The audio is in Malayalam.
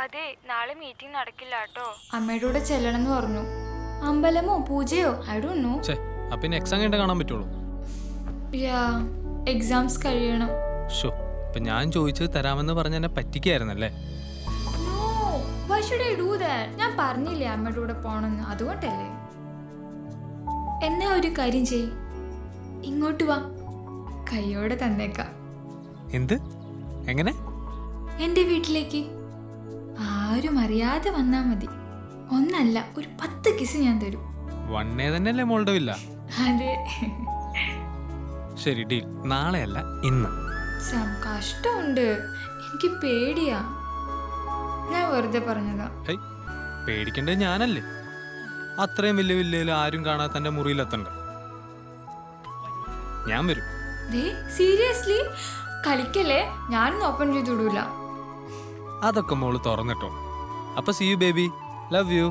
അതെ, നാളെ മീറ്റിംഗ് നടക്കില്ല കേട്ടോ. അമ്മയുടെ കൂടെ ചെല്ലണം എന്ന് പറഞ്ഞു. അമ്പലമോ പൂജയോ ഐ ഡോണ്ട് നോ. അപ്പൊ ഇനി എക്സാം കഴിഞ്ഞിട്ട് കാണാൻ പറ്റുള്ളൂ. എക്സാംസ് കഴിയണം. ഷോ, ഇപ്പൊ ഞാൻ ചോദിച്ചത് തരാമെന്ന് പറഞ്ഞ എന്നെ പറ്റിക്കായിരുന്നല്ലേ? No, why should I do that? ഞാൻ പറഞ്ഞില്ലേ അമ്മയുടെ കൂടെ പോണെന്ന്, അതുകൊണ്ടല്ലേ. എന്നാ ഒരു കാര്യം ചെയ്, ഇങ്ങോട്ട് വാ, കൈയോടെ തന്നേക്കാം. എന്ത്? എങ്ങനെ? എൻ്റെ വീട്ടിലേക്ക് ആരും അറിയാതെ വന്നാ മതി. ഒന്നല്ല, ഒരു 10 കിസ് ഞാൻ തരും. വണ്ണേ തന്നെയല്ലേ മോളുടെ വില്ല? അതെ. ശരി, ഡീൽ. നാളെയല്ല, ഇന്ന്. കഷ്ടമുണ്ട്, എനിക്ക് പേടിയാ. ഞാൻ വെറുതെ പറഞ്ഞതാ. പേടിക്കേണ്ടത് ഞാനല്ലേ? അത്രയും വലിയ വില്ലയിൽ ആരും കാണാത്ത എന്റെ മുറിയിലെത്തണ്ട. ഞാൻ വരും. സീരിയസ്ലി കളിക്കല്ലേ, ഞാനൊന്നും ഓപ്പൺ ചെയ്ത് വിടൂല. അതൊക്കെ മോള് തുറന്നിട്ടോ. അപ്പൊ see you baby, love U.